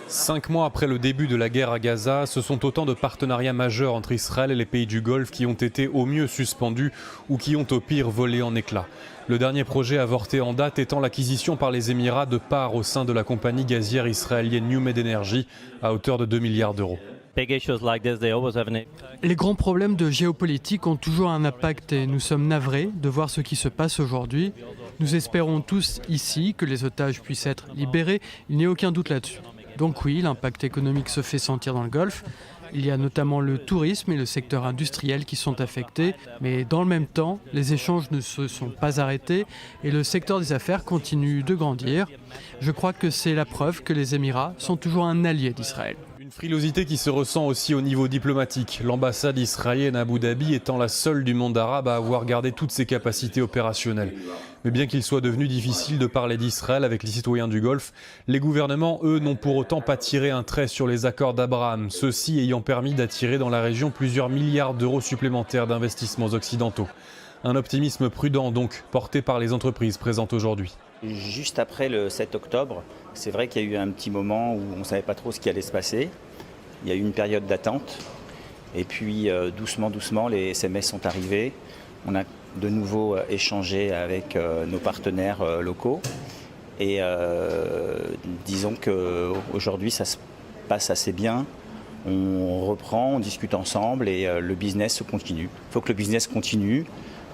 5 mois après le début de la guerre à Gaza, ce sont autant de partenariats majeurs entre Israël et les pays du Golfe qui ont été au mieux suspendus ou qui ont au pire volé en éclats. Le dernier projet avorté en date étant l'acquisition par les Émirats de parts au sein de la compagnie gazière israélienne NewMed Energy à hauteur de 2 milliards d'euros. Les grands problèmes de géopolitique ont toujours un impact et nous sommes navrés de voir ce qui se passe aujourd'hui. Nous espérons tous ici que les otages puissent être libérés, il n'y a aucun doute là-dessus. Donc oui, l'impact économique se fait sentir dans le Golfe. Il y a notamment le tourisme et le secteur industriel qui sont affectés, mais dans le même temps, les échanges ne se sont pas arrêtés et le secteur des affaires continue de grandir. Je crois que c'est la preuve que les Émirats sont toujours un allié d'Israël. Une frilosité qui se ressent aussi au niveau diplomatique, l'ambassade israélienne à Abu Dhabi étant la seule du monde arabe à avoir gardé toutes ses capacités opérationnelles. Mais bien qu'il soit devenu difficile de parler d'Israël avec les citoyens du Golfe, les gouvernements, eux, n'ont pour autant pas tiré un trait sur les accords d'Abraham, ceux-ci ayant permis d'attirer dans la région plusieurs milliards d'euros supplémentaires d'investissements occidentaux. Un optimisme prudent donc, porté par les entreprises présentes aujourd'hui. Juste après le 7 octobre, c'est vrai qu'il y a eu un petit moment où on ne savait pas trop ce qui allait se passer. Il y a eu une période d'attente. Et puis doucement, les SMS sont arrivés. On a de nouveau échangé avec nos partenaires locaux. Et disons qu'aujourd'hui, ça se passe assez bien. On reprend, on discute ensemble et le business continue. Il faut que le business continue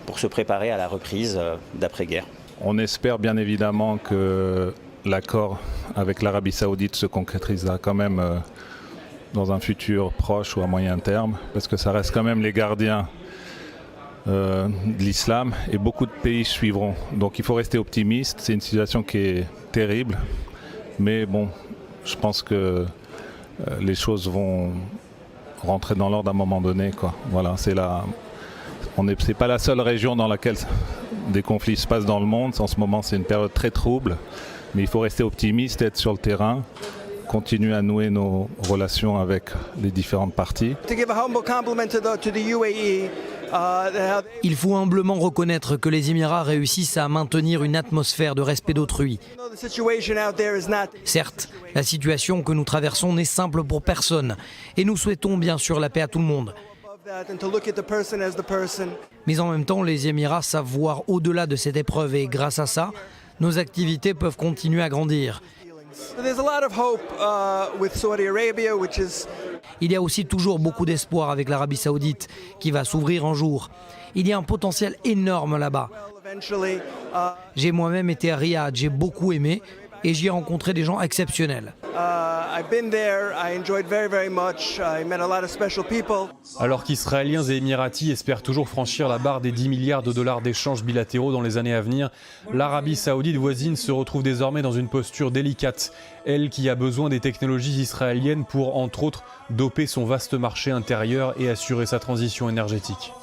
pour se préparer à la reprise d'après-guerre. On espère bien évidemment que l'accord avec l'Arabie Saoudite se concrétisera quand même dans un futur proche ou à moyen terme, parce que ça reste quand même les gardiens de l'islam et beaucoup de pays suivront. Donc il faut rester optimiste, c'est une situation qui est terrible, mais bon, je pense que les choses vont rentrer dans l'ordre à un moment donné, quoi. Voilà, c'est pas la seule région dans laquelle des conflits se passent dans le monde. En ce moment, c'est une période très trouble. Mais il faut rester optimiste, être sur le terrain, continuer à nouer nos relations avec les différentes parties. Il faut humblement reconnaître que les Émirats réussissent à maintenir une atmosphère de respect d'autrui. Certes, la situation que nous traversons n'est simple pour personne. Et nous souhaitons bien sûr la paix à tout le monde. Mais en même temps, les Émirats savent voir au-delà de cette épreuve et grâce à ça, nos activités peuvent continuer à grandir. Il y a aussi toujours beaucoup d'espoir avec l'Arabie Saoudite qui va s'ouvrir un jour. Il y a un potentiel énorme là-bas. J'ai moi-même été à Riyad, j'ai beaucoup aimé et j'y ai rencontré des gens exceptionnels. Alors qu'Israéliens et Émiratis espèrent toujours franchir la barre des 10 milliards de dollars d'échanges bilatéraux dans les années à venir, l'Arabie Saoudite voisine se retrouve désormais dans une posture délicate. Elle qui a besoin des technologies israéliennes pour, entre autres, doper son vaste marché intérieur et assurer sa transition énergétique.